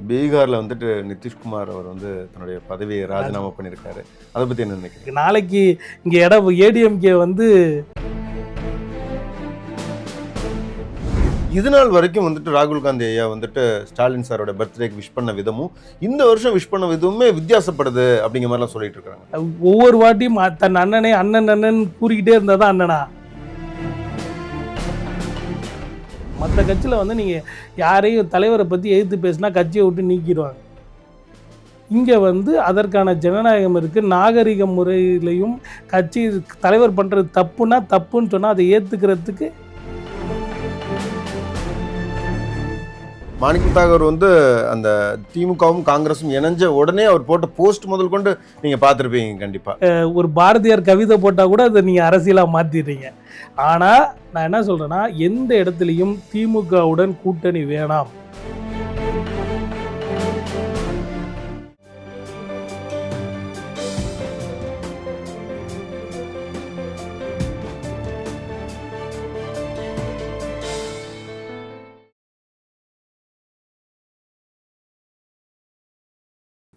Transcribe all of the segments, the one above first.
பீகாரில் வந்துட்டு நிதிஷ்குமார் அவர் வந்து தன்னுடைய பதவியை ராஜினாமா பண்ணியிருக்காரு. அதை பற்றி என்ன நினைக்கிறீங்க? நாளைக்கு இங்கே ஏடிஎம்கே வந்து இது நாள் வரைக்கும் வந்துட்டு ராகுல் காந்தி ஐயா வந்துட்டு ஸ்டாலின் சாரோட பர்த்டேக்கு விஷ் பண்ண விதமும் இந்த வருஷம் விஷ் பண்ண விதமுமே வித்தியாசப்படுது அப்படிங்கிற மாதிரிலாம் சொல்லிட்டு இருக்காங்க. ஒவ்வொரு வாட்டியும் தன் அண்ணனே அண்ணன் கூறிக்கிட்டே இருந்தால் தான் அண்ணனா. மற்ற கட்சியில் வந்து நீங்கள் யாரையும் தலைவரை பற்றி எதிர்த்து பேசினா கட்சியை விட்டு நீக்கிடுவாங்க. இங்கே வந்து அதற்கான ஜனநாயகம் இருக்குது. நாகரிக முறையிலையும் கட்சி தலைவர் பண்ணுறது தப்புன்னா தப்புன்னு சொன்னால் அதை ஏற்றுக்கிறதுக்கு மாணிக்கம் தாகூர் வந்து அந்த திமுகவும் காங்கிரஸும் இணைஞ்ச உடனே அவர் போட்ட போஸ்ட் முதல் கொண்டு நீங்கள் பார்த்துருப்பீங்க. கண்டிப்பாக ஒரு பாரதியார் கவிதை போட்டால் கூட அதை நீங்கள் அரசியலாக மாற்றிடுறீங்க. ஆனால் நான் என்ன சொல்கிறேன்னா, எந்த இடத்துலையும் திமுகவுடன் கூட்டணி வேணாம்.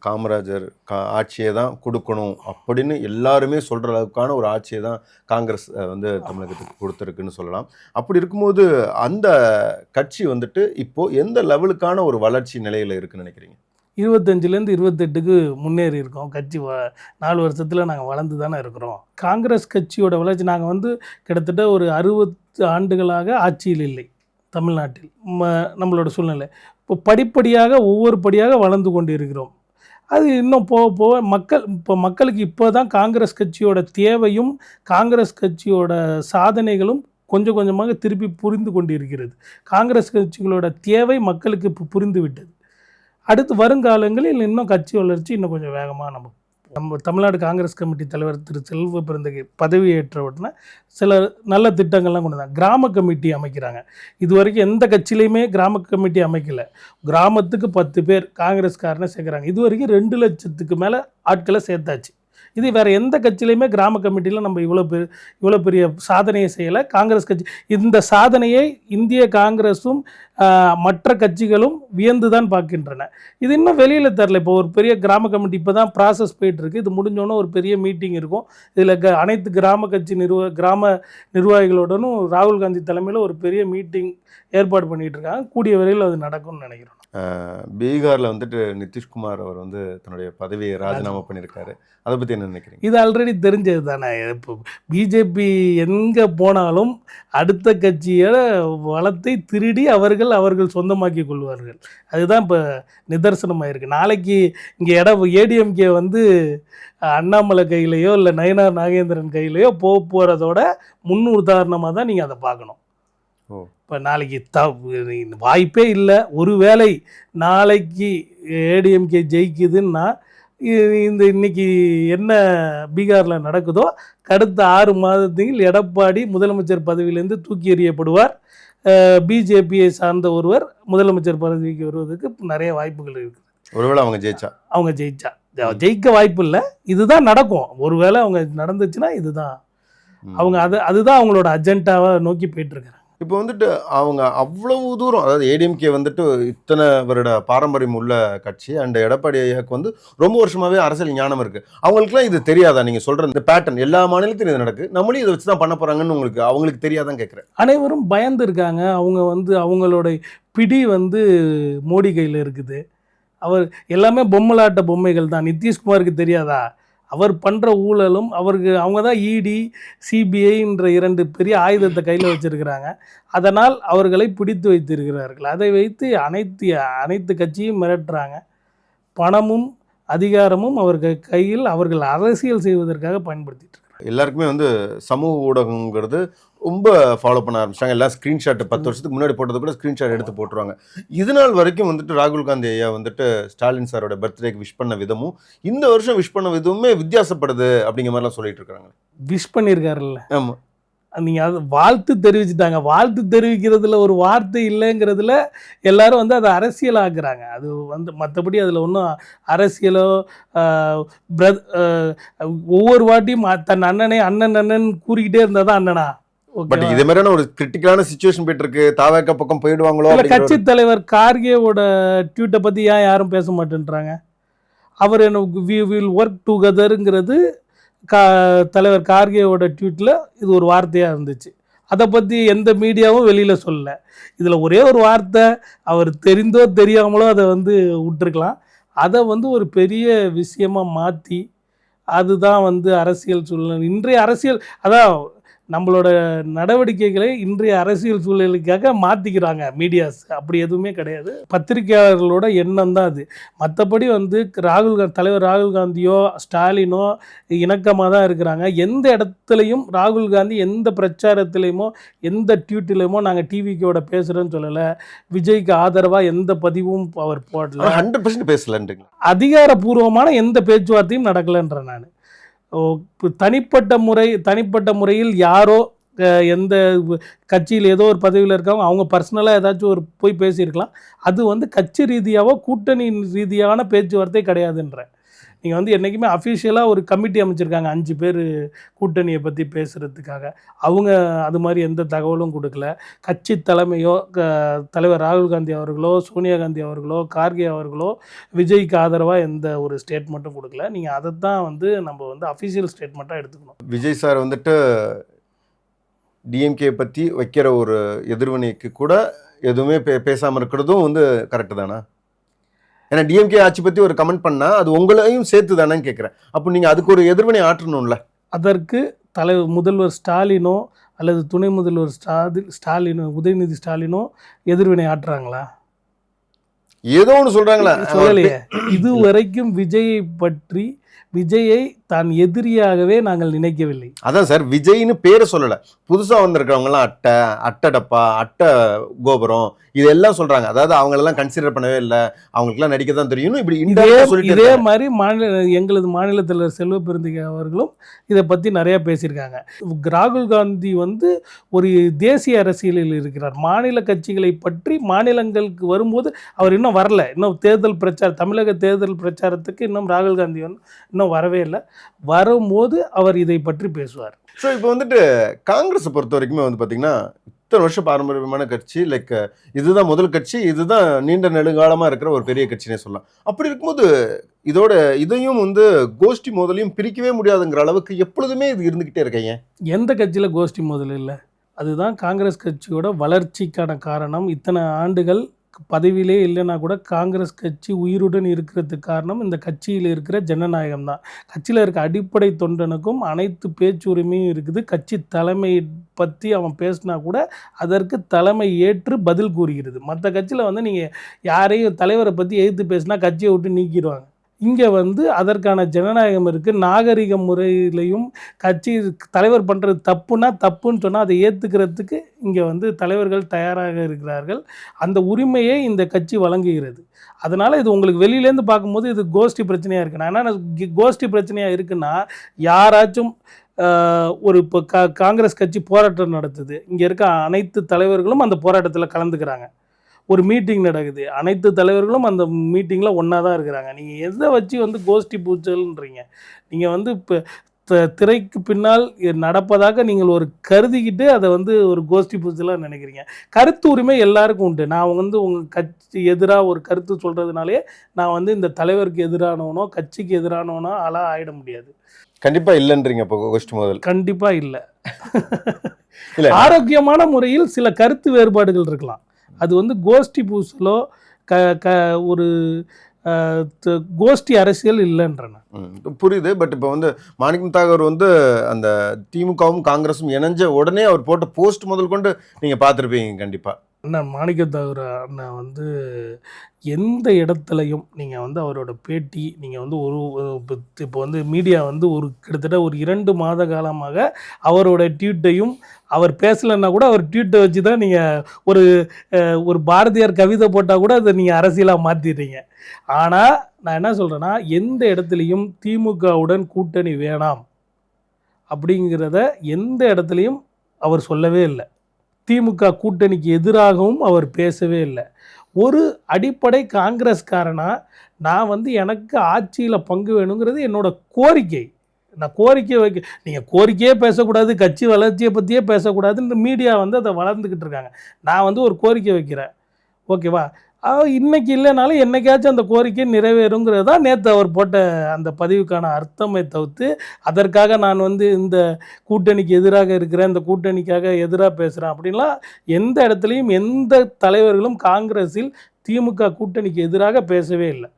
காமராஜர் ஆட்சியை தான் கொடுக்கணும் அப்படின்னு எல்லாருமே சொல்கிற அளவுக்கான ஒரு ஆட்சியை தான் காங்கிரஸ் வந்து தமிழகத்துக்கு கொடுத்துருக்குன்னு சொல்லலாம். அப்படி இருக்கும்போது அந்த கட்சி வந்துட்டு இப்போது எந்த லெவலுக்கான ஒரு வளர்ச்சி நிலையில் இருக்குன்னு நினைக்கிறீங்க? 25லேருந்து 28க்கு முன்னேறி இருக்கோம். கட்சி 4 வருஷத்தில் நாங்கள் வளர்ந்து தானே இருக்கிறோம். காங்கிரஸ் கட்சியோட வளர்ச்சி நாங்கள் வந்து கிட்டத்தட்ட ஒரு 60 ஆண்டுகளாக ஆட்சியில் இல்லை தமிழ்நாட்டில். நம்மளோட சூழ்நிலை இப்போ படிப்படியாக ஒவ்வொரு படியாக வளர்ந்து கொண்டு இருக்கிறோம். அது இன்னும் போக போக மக்களுக்கு இப்போ தான் காங்கிரஸ் கட்சியோட தேவையும் காங்கிரஸ் கட்சியோட சாதனைகளும் கொஞ்சம் கொஞ்சமாக திருப்பி புரிந்து கொண்டு இருக்கிறது. காங்கிரஸ் கட்சிகளோட தேவை மக்களுக்கு இப்போ புரிந்து விட்டது. அடுத்து வருங்காலங்களில் இன்னும் கட்சி வளர்ச்சி இன்னும் கொஞ்சம் வேகமாக நம்ம தமிழ்நாடு காங்கிரஸ் கமிட்டி தலைவர் திரு செல்வ பிறந்தகை பதவியேற்ற உடனே சில நல்ல திட்டங்கள்லாம் கொண்டு வந்தாங்க. கிராம கமிட்டி அமைக்கிறாங்க. இது வரைக்கும் எந்த கட்சியிலையுமே கிராம கமிட்டி அமைக்கலை. கிராமத்துக்கு 10 பேர் காங்கிரஸ்காரனை சேர்க்குறாங்க. இது வரைக்கும் 2 லட்சத்துக்கு மேலே ஆட்களை சேர்த்தாச்சு. இது வேறு எந்த கட்சியிலையுமே கிராம கமிட்டியில் நம்ம இவ்வளோ பெரிய சாதனையை செய்யலை. காங்கிரஸ் கட்சி இந்த சாதனையை இந்திய காங்கிரஸும் மற்ற கட்சிகளும் வியந்து தான் பார்க்கின்றன. இது இன்னும் வெளியில் தரல. இப்போ ஒரு பெரிய கிராம கமிட்டி இப்போ தான் ப்ராசஸ் போயிட்டுருக்கு. இது முடிஞ்சோன்னே ஒரு பெரிய மீட்டிங் இருக்கும். இதில் அனைத்து கிராம கட்சி கிராம நிர்வாகிகளுடனும் ராகுல் காந்தி தலைமையில் ஒரு பெரிய மீட்டிங் ஏற்பாடு பண்ணிகிட்டு இருக்காங்க. கூடிய விரைவில் அது நடக்கும்னு நினைக்கிறோம். பீகாரில் வந்துட்டு நிதிஷ்குமார் அவர் வந்து தன்னுடைய பதவியை ராஜினாமா பண்ணியிருக்காரு. அதை பற்றி என்ன நினைக்கிறீங்க? இது ஆல்ரெடி தெரிஞ்சது தானே. இப்போ பிஜேபி எங்கே போனாலும் அடுத்த கட்சியை வளத்தை திருடி அவர்கள் சொந்தமாக்கி கொள்வார்கள். அதுதான் இப்போ நிதர்சனமாக இருக்குது. நாளைக்கு இங்கே ஏடிஎம்கே வந்து அண்ணாமலை கையிலையோ இல்லை நயனார் நாகேந்திரன் கையிலையோ போகிறதோட முன் உதாரணமாக தான் நீங்கள் அதை பார்க்கணும். இப்போ நாளைக்கு வாய்ப்பே இல்லை. ஒருவேளை நாளைக்கு ஏடிஎம்கே ஜெயிக்குதுன்னா இன்னைக்கு என்ன பீகாரில் நடக்குதோ அடுத்த 6 மாதத்தில் எடப்பாடி முதலமைச்சர் பதவியிலேருந்து தூக்கி எறியப்படுவார். பிஜேபியை சார்ந்த ஒருவர் முதலமைச்சர் பதவிக்கு வருவதற்கு நிறைய வாய்ப்புகள் இருக்குது. ஒருவேளை அவங்க ஜெயிச்சா ஜெயிக்க வாய்ப்பு இல்லை. இதுதான் நடக்கும். ஒருவேளை அவங்க நடந்துச்சுன்னா இதுதான் அதுதான் அவங்களோட அஜெண்டாவை நோக்கி போயிட்டுருக்காங்க. இப்போ வந்துட்டு அவங்க அவ்வளவு தூரம், அதாவது ஏடிஎம்கே வந்துட்டு இத்தனை வருட பாரம்பரியம் உள்ள கட்சி அண்ட் எடப்பாடி ஐயாவுக்கு வந்து ரொம்ப வருஷமாகவே அரசியல் ஞானம் இருக்குது. அவங்களுக்குலாம் இது தெரியாதா? நீங்கள் சொல்கிற இந்த பேட்டர்ன் எல்லா மாநிலத்திலும் இது நடக்குது, நம்மளும் இதை வச்சு தான் பண்ண போகிறாங்கன்னு அவங்களுக்கு தெரியாதான் கேட்குறேன். அனைவரும் பயந்து இருக்காங்க. அவங்க வந்து அவங்களோட பிடி வந்து மோடி கையில் இருக்குது. அவர் எல்லாமே பொம்மலாட்ட பொம்மைகள் தான். நிதிஷ்குமாருக்கு தெரியாதா? அவர் பண்ணுற ஊழலும் அவங்க தான் இடி சிபிஐன்ற 2 பெரிய ஆயுதத்தை கையில் வச்சுருக்கிறாங்க. அதனால் அவர்களை பிடித்து வைத்திருக்கிறார்கள். அதை வைத்து அனைத்து கட்சியும் மிரட்டுறாங்க. பணமும் அதிகாரமும் அவர்கள் கையில் அவர்கள் அரசியல் செய்வதற்காக பயன்படுத்திட்டு இருக்காங்க. எல்லாருக்குமே வந்து சமூக ஊடகங்கிறது ரொம்ப ஃபாலோ பண்ண ஆரம்பிச்சிட்டாங்க. எல்லாம் ஸ்க்ரீன்ஷாட் 10 வருஷத்துக்கு முன்னாடி போட்டது கூட ஸ்க்ரீன்ஷாட் எடுத்து போட்டுருவாங்க. இது நாள் வரைக்கும் வந்துட்டு ராகுல் காந்தி ஐயா வந்துட்டு ஸ்டாலின் சாரோட பர்த்டேக்கு விஷ் பண்ண விதமும் இந்த வருஷம் விஷ் பண்ண விதமுமே வித்தியாசப்படுது அப்படிங்கிற மாதிரிலாம் சொல்லிட்டு இருக்காங்க. விஷ் பண்ணியிருக்காருல்ல. ஆமாம், நீங்கள் அது வாழ்த்து தெரிவிச்சுட்டாங்க. வாழ்த்து தெரிவிக்கிறதுல ஒரு வார்த்தை இல்லைங்கிறதுல எல்லாரும் வந்து அதை அரசியலாக்குறாங்க. அது வந்து மற்றபடி அதில் ஒன்றும் அரசியலோ ஒவ்வொரு வாட்டியும் தன் அண்ணனே அண்ணன் கூறிக்கிட்டே இருந்தால் தான் அண்ணனா. பட் இதே மாதிரியான ஒரு கிரிட்டிக்கலான சிச்சுவேஷன் போயிட்டு இருக்கு, தாவேக்கா பக்கம் போயிடுவாங்களோ இல்ல, கட்சி தலைவர் கார்கேவோட ட்வீட்டை பத்தி ஏன் யாரும் பேச மாட்டேன்றாங்க? அவர் எனக்கு வி வில் ஒர்க் டுகெதருங்கிறது கா தலைவர் கார்கேவோட ட்வீட்டில் இது ஒரு வார்த்தையாக இருந்துச்சு. அதை பற்றி எந்த மீடியாவும் வெளியில் சொல்லலை. இதில் ஒரே ஒரு வார்த்தை, அவர் தெரிந்தோ தெரியாமலோ அதை வந்து விட்டுருக்கலாம். அதை வந்து ஒரு பெரிய விஷயமாக மாற்றி, அதுதான் வந்து அரசியல் சூழ்நிலை இன்றைய அரசியல், அதான் நம்மளோட நடவடிக்கைகளை இன்றைய அரசியல் சூழலுக்காக மாற்றிக்கிறாங்க மீடியாஸ். அப்படி எதுவுமே கிடையாது. பத்திரிகையாளர்களோட எண்ணம் தான் அது. மற்றபடி வந்து தலைவர் ராகுல் காந்தியோ ஸ்டாலினோ இணக்கமாக தான் இருக்கிறாங்க. எந்த இடத்துலையும் ராகுல் காந்தி எந்த பிரச்சாரத்திலையுமோ எந்த ட்வீட்டிலையுமோ நாங்கள் டிவிக்கோட பேசுகிறோன்னு சொல்லலை. விஜய்க்கு ஆதரவாக எந்த பதிவும் அவர் போடல. 100% பேசலன்றீங்க. அதிகாரப்பூர்வமான எந்த பேச்சுவார்த்தையும் நடக்கலைன்ற நான். தனிப்பட்ட முறையில் யாரோ எந்த கட்சியில் ஏதோ ஒரு பதவியில் இருக்காங்க, அவங்க பர்சனலாக ஏதாச்சும் ஒரு போய் பேசியிருக்கலாம். அது வந்து கட்சி ரீதியாகவோ கூட்டணி ரீதியான பேச்சுவார்த்தை கிடையாதுன்ற. நீங்கள் வந்து என்றைக்குமே அஃபிஷியலாக ஒரு கமிட்டி அமைச்சிருக்காங்க 5 பேர் கூட்டணியை பற்றி பேசுகிறதுக்காக. அவங்க அது மாதிரி எந்த தகவலும் கொடுக்கல. கட்சி தலைமையோ தலைவர் ராகுல் காந்தி அவர்களோ சோனியா காந்தி அவர்களோ கார்கே அவர்களோ விஜய்க்கு ஆதரவாக எந்த ஒரு ஸ்டேட்மெண்ட்டும் கொடுக்கல. நீங்கள் அதை தான் வந்து நம்ம வந்து அஃபிஷியல் ஸ்டேட்மெண்ட்டாக எடுத்துக்கணும். விஜய் சார் வந்துட்டு டிஎம்கே பற்றி வைக்கிற ஒரு எதிர்வினைக்கு கூட எதுவுமே பேசாமல் இருக்கிறதும் வந்து கரெக்டு தானே? ஏன்னா டிஎம்கே ஆட்சி பற்றி ஒரு கமெண்ட் பண்ணால் அது உங்களையும் சேர்த்து தானேன்னு கேட்குறேன். அப்போ நீங்கள் அதுக்கு ஒரு எதிர்வினை ஆற்றணும்ல. அதற்கு முதல்வர் ஸ்டாலினோ அல்லது துணை முதல்வர் ஸ்டாலினோ உதயநிதி ஸ்டாலினோ எதிர்வினை ஆற்றுறாங்களா? ஏதோ ஒன்று சொல்கிறாங்களா? சொல்லலையே. இதுவரைக்கும் விஜயை தான் எதிரியாகவே நாங்கள் நினைக்கவில்லை. அதான் சார், விஜய்னு பேரை சொல்லலை. புதுசாக வந்திருக்கிறவங்கலாம் அட்டை டப்பா, அட்டை கோபுரம் இதெல்லாம் சொல்கிறாங்க. அதாவது அவங்களெல்லாம் கன்சிடர் பண்ணவே இல்லை, அவங்களுக்குலாம் நடிக்க தான் தெரியும். இப்படி இதே மாதிரி எங்களது மாநில தலைவர் செல்வ பெருந்தகை அவர்களும் இதை பற்றி நிறையா பேசியிருக்காங்க. ராகுல் காந்தி வந்து ஒரு தேசிய அரசியலில் இருக்கிறார். மாநில கட்சிகளை பற்றி மாநிலங்களுக்கு வரும்போது அவர் இன்னும் வரல. இன்னும் தமிழக தேர்தல் பிரச்சாரத்துக்கு இன்னும் ராகுல் காந்தி வந்து இன்னும் வரவே இல்லை. வரும்போது அவர் இதை பற்றி பேசுவார். ஸோ இப்போ வந்துட்டு காங்கிரஸை பொறுத்த வரைக்குமே வந்து பார்த்தீங்கன்னா இத்தனை வருஷம் பாரம்பரியமான கட்சி, லைக் இதுதான் முதல் கட்சி, இதுதான் நீண்ட நெடுங்காலமாக இருக்கிற ஒரு பெரிய கட்சினே சொல்லலாம். அப்படி இருக்கும்போது இதையும் வந்து கோஷ்டி மோதலையும் பிரிக்கவே முடியாதுங்கிற அளவுக்கு எப்பொழுதுமே இது இருந்துக்கிட்டே இருக்கீங்க. எந்த கட்சியில் கோஷ்டி மோதல் இல்லை? அதுதான் காங்கிரஸ் கட்சியோட வளர்ச்சிக்கான காரணம். இத்தனை ஆண்டுகள் பதவியிலே இல்லைன்னா கூட காங்கிரஸ் கட்சி உயிருடன் இருக்கிறதுக்கு காரணம் இந்த கட்சியில் இருக்கிற ஜனநாயகம் தான். கட்சியில் இருக்க அடிப்படை தொண்டனுக்கும் அனைத்து பேச்சுரிமையும் இருக்குது. கட்சி தலைமை பற்றி அவன் பேசினா கூட அதற்கு தலைமை ஏற்று பதில் கூறுகிறது. மற்ற கட்சியில் வந்து நீங்கள் யாரையும் தலைவரை பற்றி எதிர்த்து பேசினா கட்சியை விட்டு நீக்கிடுவாங்க. இங்கே வந்து அதற்கான ஜனநாயகம் இருக்குது. நாகரிக முறையிலையும் கட்சி தலைவர் பண்ணுறது தப்புன்னு சொன்னால் அதை ஏற்றுக்கிறதுக்கு இங்கே வந்து தலைவர்கள் தயாராக இருக்கிறார்கள். அந்த உரிமையை இந்த கட்சி வழங்குகிறது. அதனால் இது உங்களுக்கு வெளியிலேருந்து பார்க்கும்போது இது கோஷ்டி பிரச்சனையாக இருக்குது. நான் என்ன கோஷ்டி பிரச்சனையாக இருக்குன்னா, யாராச்சும் இப்போ காங்கிரஸ் கட்சி போராட்டம் நடத்துது, இங்கே இருக்க அனைத்து தலைவர்களும் அந்த போராட்டத்தில் கலந்துக்கிறாங்க. ஒரு மீட்டிங் நடக்குது, அனைத்து தலைவர்களும் அந்த மீட்டிங்கில் ஒன்றா தான் இருக்கிறாங்க. நீங்கள் எதை வச்சு வந்து கோஷ்டி பூச்சல்ன்றீங்க? நீங்கள் வந்து இப்போ திரைக்கு பின்னால் நடப்பதாக நீங்கள் ஒரு கருதிக்கிட்டு அதை வந்து ஒரு கோஷ்டி பூச்சலாக நினைக்கிறீங்க. கருத்து உரிமை எல்லாருக்கும் உண்டு. நான் வந்து உங்கள் கட்சி எதிராக ஒரு கருத்து சொல்கிறதுனாலே நான் வந்து இந்த தலைவருக்கு எதிரானவனோ கட்சிக்கு எதிரானவனோ ஆளாக ஆகிட முடியாது. கண்டிப்பாக இல்லைன்றீங்க இப்போ கோஷ்டி மோதல்? கண்டிப்பாக இல்லை. ஆரோக்கியமான முறையில் சில கருத்து வேறுபாடுகள் இருக்கலாம். அது வந்து கோஷ்டி பூசலோ ஒரு கோஷ்டி அரசியல் இல்லைன்றன புரியுது. பட் இப்போ வந்து மாணிக்கம் தாகூர் வந்து அந்த திமுகவும் காங்கிரஸும் இணைஞ்ச உடனே அவர் போட்ட போஸ்ட் முதல் கொண்டு நீங்கள் பார்த்துருப்பீங்க கண்டிப்பாக. அண்ணா மாணிக்கம் தாகூர் அண்ணா வந்து எந்த இடத்துலையும் நீங்கள் வந்து அவரோட பேட்டி நீங்கள் வந்து இப்போ வந்து மீடியா வந்து கிட்டத்தட்ட ஒரு 2 மாத காலமாக அவரோட ட்வீட்டையும் அவர் பேசலைன்னா கூட அவர் ட்வீட்டை வச்சு தான் நீங்கள் ஒரு பாரதியார் கவிதை போட்டால் கூட அதை நீங்கள் அரசியலாக மாற்றிடுறீங்க. ஆனால் நான் என்ன சொல்கிறேன்னா, எந்த இடத்துலையும் திமுகவுடன் கூட்டணி வேணாம் அப்படிங்கிறத எந்த இடத்துலையும் அவர் சொல்லவே இல்லை. திமுக கூட்டணிக்கு எதிராகவும் அவர் பேசவே இல்லை. ஒரு அடிப்படை காங்கிரஸ்காரனா நான் வந்து எனக்கு ஆட்சியில் பங்கு வேணுங்கிறது என்னோட கோரிக்கை. நான் கோரிக்கை நீங்கள் கோரிக்கையே பேசக்கூடாது, கட்சி வளர்ச்சியை பற்றியே பேசக்கூடாதுன்னு மீடியா வந்து அதை வளர்ந்துக்கிட்டு இருக்காங்க. நான் வந்து ஒரு கோரிக்கை வைக்கிறேன், ஓகேவா? இன்னைக்கு இல்லைனாலும் என்னைக்காச்சும் அந்த கோரிக்கை நிறைவேறுங்கிறது தான் நேற்று அவர் போட்ட அந்த பதிவுக்கான அர்த்தமே தவிர்த்து, அதற்காக நான் வந்து இந்த கூட்டணிக்கு எதிராக இருக்கிறேன், இந்த கூட்டணிக்காக எதிராக பேசுகிறேன் அப்படின்லாம் எந்த இடத்துலையும் எந்த தலைவர்களும் காங்கிரஸில் திமுக கூட்டணிக்கு எதிராக பேசவே இல்லை.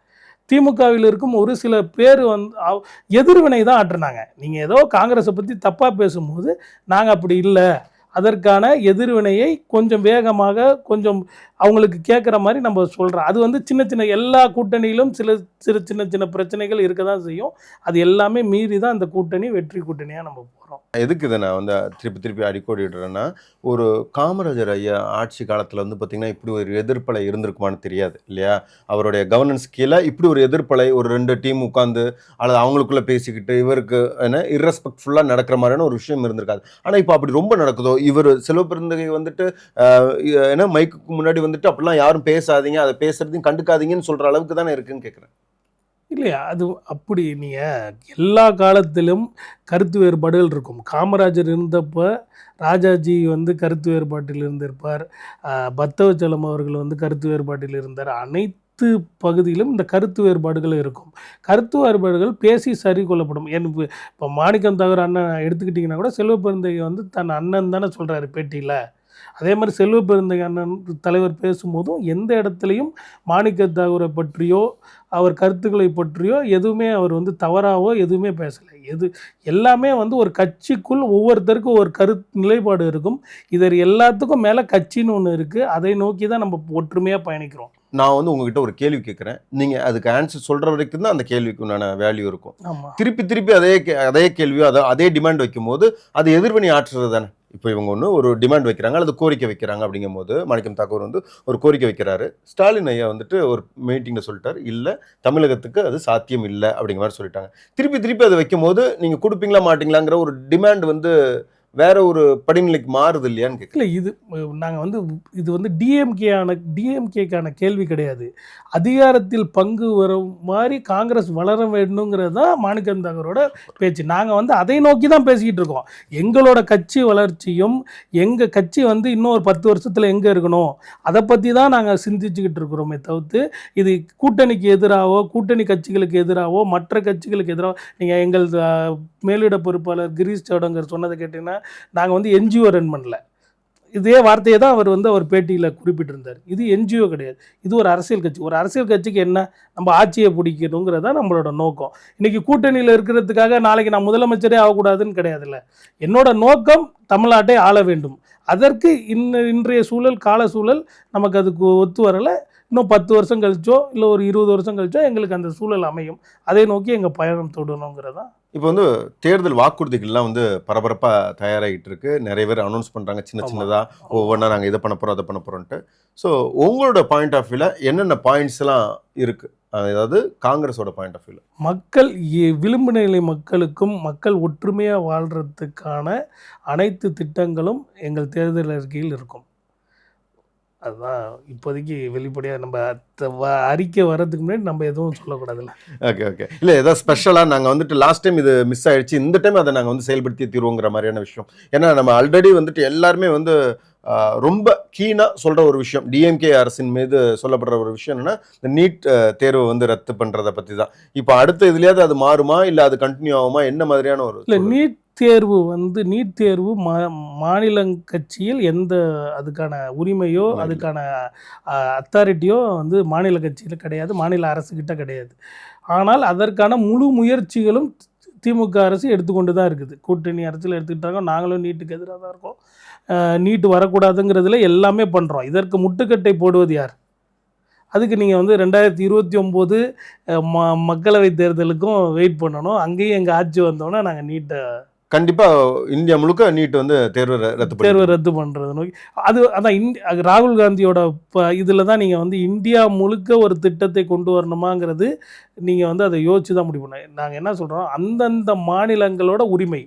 திமுகவில் இருக்கும் ஒரு சில பேர் வந்து எதிர்வினை தான் ஆற்றுனாங்க. நீங்கள் ஏதோ காங்கிரஸை பற்றி தப்பாக பேசும்போது நாங்கள் அப்படி இல்லை, அதற்கான எதிர்வினையை கொஞ்சம் வேகமாக கொஞ்சம் அவங்களுக்கு கேட்குற மாதிரி நம்ம சொல்கிறோம். அது வந்து சின்ன சின்ன எல்லா கூட்டணியிலும் சின்ன சின்ன பிரச்சனைகள் இருக்க தான் செய்யும். அது எல்லாமே மீறி தான் இந்த கூட்டணி வெற்றி கூட்டணியாக நம்ம போகிறோம். எதுக்கு இதை நான் வந்து திருப்பி அடிக்கோடிடுறேன்னா, ஒரு காமராஜர் ஐயா ஆட்சி காலத்தில் வந்து பார்த்திங்கன்னா இப்படி ஒரு எதிர்ப்பலை இருந்திருக்குமான்னு தெரியாது இல்லையா? அவருடைய கவர்னன்ஸ் கீழே இப்படி ஒரு எதிர்ப்பலை ஒரு 2 டீம் உட்காந்து அல்லது அவங்களுக்குள்ளே பேசிக்கிட்டு இவருக்கு என்ன இர்ரெஸ்பெக்ட்ஃபுல்லாக நடக்கிற மாதிரியான ஒரு விஷயம் இருந்திருக்காது. ஆனால் இப்போ அப்படி ரொம்ப நடக்குதோ, இவர் செல்வப்பிறந்தகை வந்துட்டு ஏன்னா மைக்குக்கு முன்னாடி வந்துட்டு அப்படிலாம் யாரும் பேசாதீங்க, அதை பேசுறதையும் கண்டுக்காதீங்கன்னு சொல்கிற அளவுக்கு தானே இருக்குன்னு கேட்குறேன். இல்லையா, அது அப்படி நீங்கள் எல்லா காலத்திலும் கருத்து வேறுபாடுகள் இருக்கும். காமராஜர் இருந்தப்போ ராஜாஜி வந்து கருத்து வேறுபாட்டில் இருந்திருப்பார், பத்தவச்சலம் அவர்கள் வந்து கருத்து வேறுபாட்டில் இருந்தார். அனைத்து பகுதியிலும் இந்த கருத்து வேறுபாடுகள் இருக்கும். கருத்து வேறுபாடுகள் பேசி சரி கொள்ளப்படும். எனக்கு இப்போ மாணிக்கம் தகவல் அண்ணன் எடுத்துக்கிட்டிங்கன்னா கூட செல்வப்பெருந்தகை வந்து தன் அண்ணன் தானே சொல்கிறாரு பேட்டியில். அதே மாதிரி செல்வப்பெருந்தகை அண்ணன் தலைவர் பேசும்போதும் எந்த இடத்துலையும் மாணிக்க தாகூரை பற்றியோ அவர் கருத்துக்களை பற்றியோ எதுவுமே அவர் வந்து தவறாவோ எதுவுமே பேசலை. எல்லாமே வந்து ஒரு கட்சிக்குள் ஒவ்வொருத்தருக்கும் ஒரு நிலைப்பாடு இருக்கும். இதர் எல்லாத்துக்கும் மேலே கட்சின்னு ஒன்று இருக்குது. அதை நோக்கி தான் நம்ம ஒற்றுமையாக பயணிக்கிறோம். நான் வந்து உங்ககிட்ட ஒரு கேள்வி கேட்குறேன், நீங்கள் அதுக்கு ஆன்சர் சொல்கிற வரைக்கும் தான் அந்த கேள்விக்கு உண்டான வேல்யூ இருக்கும். ஆமாம், திருப்பி அதே கேள்வியோ அதே டிமாண்ட் வைக்கும் போது அது எதிர்வினை ஆற்றுறது தானே. இப்போ இவங்க ஒரு டிமாண்ட் வைக்கிறாங்க அல்லது கோரிக்கை வைக்கிறாங்க. அப்படிங்கும் போது மாணிக்கம் தாக்கூர் வந்து ஒரு கோரிக்கை வைக்கிறாரு. ஸ்டாலின் ஐயா வந்துட்டு ஒரு மீட்டிங்கில் சொல்லிட்டார், இல்லை தமிழகத்துக்கு அது சாத்தியம் இல்லை அப்படிங்கிற மாதிரி சொல்லிட்டாங்க. திருப்பி அதை வைக்கும் போது நீங்கள் கொடுப்பீங்களா மாட்டிங்களாங்கிற ஒரு டிமாண்ட் வந்து வேற ஒரு படிநிலைக்கு மாறுது இல்லையான்னு கேட்கல. நாங்கள் வந்து இது வந்து டிஎம்கேக்கான கேள்வி கிடையாது. அதிகாரத்தில் பங்கு வரும் மாதிரி காங்கிரஸ் வளர வேண்டுங்கிறது தான் மாணிக்கம் தாகூரோட பேச்சு. நாங்கள் வந்து அதை நோக்கி தான் பேசிக்கிட்டு இருக்கோம். எங்களோட கட்சி வளர்ச்சியும் எங்கள் கட்சி வந்து இன்னும் ஒரு 10 வருஷத்தில் எங்கே இருக்கணும் அதை பற்றி தான் நாங்கள் சிந்திச்சுக்கிட்டு இருக்கிறோமே தவிர்த்து இது கூட்டணிக்கு எதிராகவோ கூட்டணி கட்சிகளுக்கு எதிராகவோ மற்ற கட்சிகளுக்கு எதிராக நீங்கள் எங்கள் மேலிட பொறுப்பாளர் கிரீஷ் சௌடங்கர் சொன்னதை கேட்டிங்கன்னா நாங்கள் வந்து என்ஜிஓ ரன் பண்ணல. இதே வார்த்தையை தான் அவர் பேட்டியில் குறிப்பிட்டிருந்தார். இது என்ஜிஓ கிடையாது, இது ஒரு அரசியல் கட்சி. ஒரு அரசியல் கட்சிக்கு என்ன, நம்ம ஆட்சியை பிடிக்கணுங்கிறது தான் நம்மளோட நோக்கம். இன்றைக்கி கூட்டணியில் இருக்கிறதுக்காக நாளைக்கு நான் முதலமைச்சரே ஆகக்கூடாதுன்னு கிடையாதுல்ல. என்னோட நோக்கம் தமிழ்நாட்டை ஆள வேண்டும். அதற்கு இன்றைய கால சூழல் நமக்கு அதுக்கு ஒத்து வரலை. இன்னும் 10 வருஷம் கழிச்சோ இல்லை ஒரு 20 வருஷம் கழிச்சோ எங்களுக்கு அந்த சூழல் அமையும். அதை நோக்கி எங்கள் பயணம் தொடரணுங்கிறதான். இப்போ வந்து தேர்தல் வாக்குறுதிகள்லாம் வந்து பரபரப்பாக தயாராகிட்டு இருக்கு. நிறைய பேர் அனௌன்ஸ் பண்ணுறாங்க சின்னதாக ஒவ்வொன்றா நாங்கள் இதை பண்ண போகிறோம் அதை பண்ண போகிறோன்ட்டு. ஸோ உங்களோட பாயிண்ட் ஆஃப் வியூவில் என்னென்ன பாயிண்ட்ஸ்லாம் இருக்குது, அதாவது காங்கிரஸோட பாயிண்ட் ஆஃப் வியூவில்? மக்கள் விளிம்பு நிலை மக்களுக்கும் மக்கள் ஒற்றுமையாக வாழ்கிறதுக்கான அனைத்து திட்டங்களும் எங்கள் தேர்தல் அறிக்கையில் இருக்கும். அதுதான் இப்போதைக்கு வெளிப்படையாக நம்ம அறிக்கை வர்றதுக்கு முன்னாடி நம்ம எதுவும் சொல்லக்கூடாதுல்ல. ஓகே இல்லை ஏதாவது ஸ்பெஷலாக நாங்கள் வந்துட்டு லாஸ்ட் டைம் இது மிஸ் ஆகிடுச்சு, இந்த டைம் அதை நாங்கள் வந்து செயல்படுத்தி தீர்வோங்கிற மாதிரியான விஷயம். ஏன்னா நம்ம ஆல்ரெடி வந்துட்டு எல்லாருமே வந்து ரொம்ப கீனாக சொல்கிற ஒரு விஷயம், டிஎம்கே அரசின் மீது சொல்லப்படுற ஒரு விஷயம் என்னென்னா இந்த நீட் தேர்வை வந்து ரத்து பண்ணுறதை பற்றி தான். இப்போ அடுத்த இதுலேயாவது அது மாறுமா இல்லை அது கண்டினியூ ஆகுமா, என்ன மாதிரியான ஒரு? இல்லை, நீட் தேர்வு மாநில கட்சியில் எந்த அதுக்கான உரிமையோ அதுக்கான அத்தாரிட்டியோ வந்து மாநில கட்சியில் கிடையாது, மாநில அரசுக்கிட்ட கிடையாது. ஆனால் அதற்கான முழு முயற்சிகளும் திமுக அரசு எடுத்துக்கொண்டு தான் இருக்குது. கூட்டணி அரசியல் எடுத்துக்கிட்டாங்க. நாங்களும் நீட்டுக்கு எதிராக தான் இருக்கோம். நீட்டு வரக்கூடாதுங்கிறதுல எல்லாமே பண்ணுறோம். இதற்கு முட்டுக்கட்டை போடுவது யார்? அதுக்கு நீங்கள் வந்து 2029 மக்களவை தேர்தலுக்கும் வெயிட் பண்ணணும். அங்கேயும் எங்கள் ஆட்சி வந்தோன்னா நாங்கள் நீட்டை கண்டிப்பாக இந்தியா முழுக்க நீட் வந்து தேர்வு ரத்து பண்ணுறது நோக்கி அதான் ராகுல் காந்தியோட இதில் தான் நீங்கள் வந்து இந்தியா முழுக்க ஒரு திட்டத்தை கொண்டு வரணுமாங்கிறது நீங்கள் வந்து அதை யோசிச்சு தான் முடிவு பண்ண. நாங்கள் என்ன சொல்கிறோம், அந்தந்த மாநிலங்களோட உரிமை.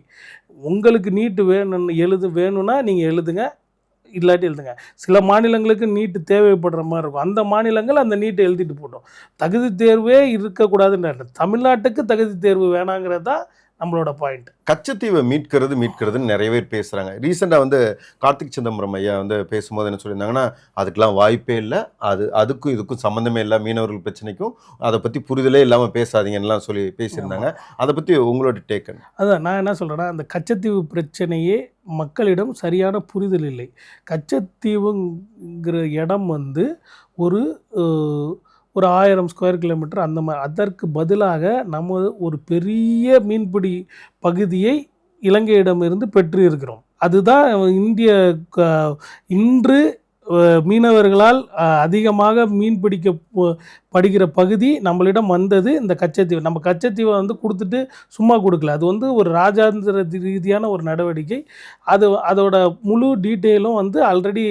உங்களுக்கு நீட்டு வேணும்னா நீங்கள் எழுதுங்க, இல்லாட்டி எழுதுங்க. சில மாநிலங்களுக்கு நீட்டு தேவைப்படுற மாதிரி இருக்கும். அந்த மாநிலங்கள் அந்த நீட்டை எழுதிட்டு போட்டோம். தகுதி தேர்வே இருக்கக்கூடாதுன்ற தமிழ்நாட்டுக்கு தகுதி தேர்வு வேணாங்கிறது தான் நம்மளோட பாயிண்ட். கச்சத்தீவை மீட்கிறதுன்னு நிறைய பேர் பேசுகிறாங்க. ரீசெண்டாக வந்து கார்த்திக் சிதம்பரம் ஐயா வந்து பேசும்போது என்ன சொல்லியிருந்தாங்கன்னா, அதுக்கெலாம் வாய்ப்பே இல்லை, அதுக்கும் இதுக்கும் சம்மந்தமே இல்லை, மீனவர்கள் பிரச்சனைக்கும் அதை பற்றி புரிதலே இல்லாமல் பேசாதீங்கன்னெலாம் சொல்லி பேசியிருந்தாங்க. அதை பற்றி உங்களோட டேக்கன்? அதான் நான் என்ன சொல்கிறேன்னா, அந்த கச்சத்தீவு பிரச்சனையே மக்களிடம் சரியான புரிதல் இல்லை. கச்சத்தீவுங்கிற இடம் வந்து ஒரு 1000 ஸ்கொயர் கிலோமீட்டர் அந்த மாதிரி. அதற்கு பதிலாக நம்ம ஒரு பெரிய மீன்பிடி பகுதியை இலங்கையிடமிருந்து பெற்று இருக்கிறோம். அதுதான் இந்திய இன்று மீனவர்களால் அதிகமாக மீன் படுகிற பகுதி நம்மளிடம் வந்தது இந்த கச்சத்தீவு. நம்ம கச்சத்தீவை வந்து கொடுத்துட்டு சும்மா கொடுக்கல, அது வந்து ஒரு ராஜாந்திர ரீதியான ஒரு நடவடிக்கை. அதோட முழு டீட்டெயிலும் வந்து ஆல்ரெடி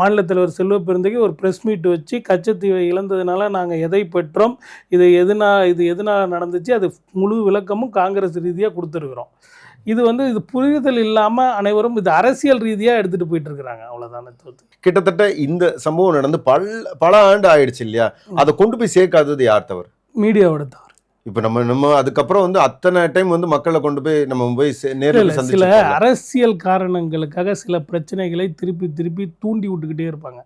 மாநில தலைவர் செல்வ பெருந்தகை ஒரு ப்ரெஸ் மீட் வச்சு கச்சத்தீவை இழந்ததுனால நாங்கள் எதை பெற்றோம், இது எதனால் நடந்துச்சு, அது முழு விளக்கமும் காங்கிரஸ் ரீதியாக கொடுத்துருக்குறோம். இது வந்து இது புரிதல் இல்லாமல் அனைவரும் இது அரசியல் ரீதியாக எடுத்துகிட்டு போயிட்டு இருக்கிறாங்க, அவ்வளோதானே தோத்து. கிட்டத்தட்ட இந்த சம்பவம் நடந்து பல ஆண்டு ஆயிடுச்சு இல்லையா? அதை கொண்டு போய் சேர்க்காதது யார் தவறு? மீடியாவோட தவறு. இப்போ நம்ம அதுக்கப்புறம் வந்து அத்தனை டைம் வந்து மக்களை கொண்டு போய் நம்ம போய் நேரில் சில அரசியல் காரணங்களுக்காக சில பிரச்சனைகளை திருப்பி தூண்டி விட்டுக்கிட்டே இருப்பாங்க.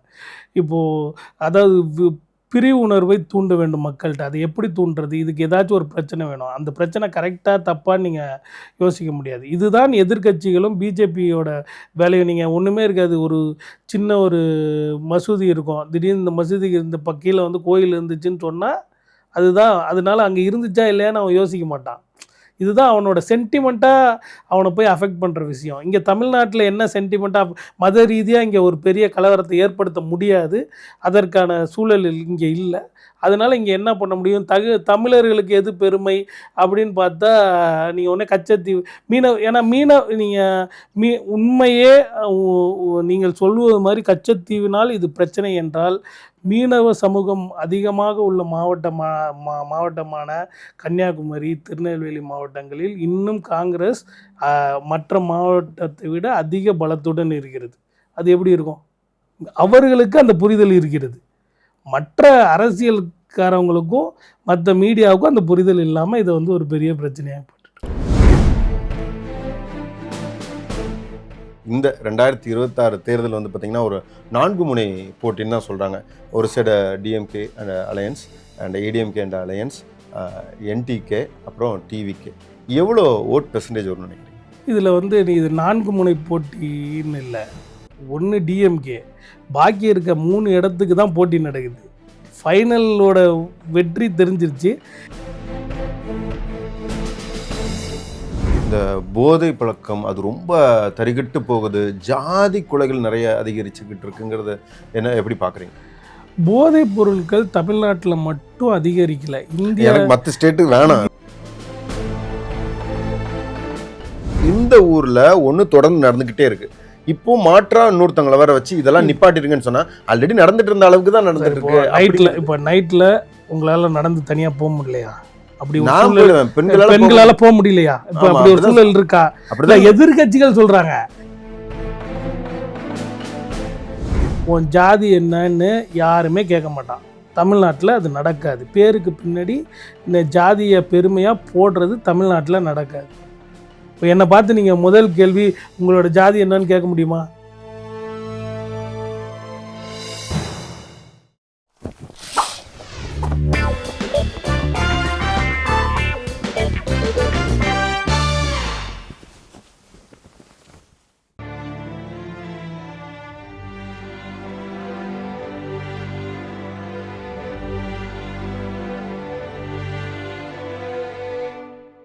இப்போது அதாவது பிரிவு உணர்வை தூண்ட வேண்டும் மக்கள்கிட்ட. அது எப்படி தூண்டுறது? இதுக்கு ஏதாச்சும் ஒரு பிரச்சனை வேணும். அந்த பிரச்சனை கரெக்டாக தப்பான்னு நீங்கள் யோசிக்க முடியாது. இதுதான் எதிர்க்கட்சிகளும் பிஜேபியோட வேலையை. நீங்கள் ஒன்றுமே இருக்காது, ஒரு சின்ன ஒரு மசூதி இருக்கும், திடீர்னு இந்த மசூதிக்கு இந்த கீழே வந்து கோயில் இருந்துச்சுன்னு சொன்னால் அதுதான், அதனால அங்கே இருந்துச்சா இல்லையான்னு அவன் யோசிக்க மாட்டான். இதுதான் அவனோட சென்டிமெண்ட்டாக அவனை போய் அஃபெக்ட் பண்ணுற விஷயம். இங்கே தமிழ்நாட்டில் என்ன சென்டிமெண்ட்டாக மத ரீதியாக இங்கே ஒரு பெரிய கலவரத்தை ஏற்படுத்த முடியாது, அதற்கான சூழல் இங்கே இல்லை. அதனால் இங்கே என்ன பண்ண முடியும், தமிழர்களுக்கு எது பெருமை அப்படின்னு பார்த்தா நீங்கள் உடனே கச்சத்தீவு ஏன்னா நீங்கள் உண்மையே நீங்கள் சொல்வது மாதிரி கச்சத்தீவினால் இது பிரச்சனை என்றால் மீனவ சமூகம் அதிகமாக உள்ள மாவட்டமான கன்னியாகுமரி, திருநெல்வேலி மாவட்டங்களில் இன்னும் காங்கிரஸ் மற்ற மாவட்டத்தை விட அதிக பலத்துடன் இருக்கிறது. அது எப்படி இருக்கும்? அவர்களுக்கு அந்த புரிதல் இருக்கிறது. மற்ற அரசியல்காரவங்களுக்கும் மற்ற மீடியாவுக்கும் அந்த புரிதல் இல்லாமல் இதை வந்து ஒரு பெரிய பிரச்சனையாக போட்டு. இந்த 2026 தேர்தல் வந்து பார்த்திங்கன்னா ஒரு 4 முனை போட்டின்னு தான் சொல்கிறாங்க. ஒரு side DMK and alliance and ADMK and alliance, NTK, அப்புறம் டிவிகே. எவ்வளோ ஓட் பெர்சன்டேஜ் வரும்னு நினைக்கிறீங்க? இதில் வந்து இது 4 முனை போட்டின்னு இல்லை, ஒன்று டிஎம்கே, பாக்கி இருக்க 3 இடத்துக்கு தான் போட்டி நடக்குது. ஃபைனலோட வெற்றி தெரிஞ்சிருச்சு. இந்த போதை பழக்கம் அது ரொம்ப தரிகட்டு போகுது, ஜாதி கொலைகள் நிறைய அதிகரிச்சுக்கிட்டு இருக்குங்கிறது எப்படி பார்க்குறீங்க? போதைப் பொருட்கள் தமிழ்நாட்டில் மட்டும் அதிகரிக்கல, இந்தியா மற்ற ஸ்டேட்டுக்கு வேணாம். இந்த ஊரில் ஒன்று தொடர்ந்து நடந்துக்கிட்டே இருக்கு. இப்போ மாற்றா இன்னொருத்தவங்களை வர வச்சு இதெல்லாம் நிப்பாட்டிருங்கன்னு சொன்னால் ஆல்ரெடி நடந்துட்டு இருந்த அளவுக்கு தான் நடந்துட்டு இருக்கு. இப்போ நைட்டில் உங்களால் நடந்து தனியாக போக முடியலையா? அப்படி பெண்களால போக முடியலையா? இப்ப அப்படி ஒரு சூழல் இருக்கா? அப்படிதான் எதிர்கட்சிகள் சொல்றாங்க. உன் ஜாதி என்னன்னு யாருமே கேட்க மாட்டான். தமிழ்நாட்டில் அது நடக்காது. பேருக்கு பின்னாடி இந்த ஜாதியை பெருமையாக போடுறது தமிழ்நாட்டில் நடக்காது. இப்போ என்னை பார்த்து நீங்கள் முதல் கேள்வி உங்களோட ஜாதி என்னன்னு கேட்க முடியுமா?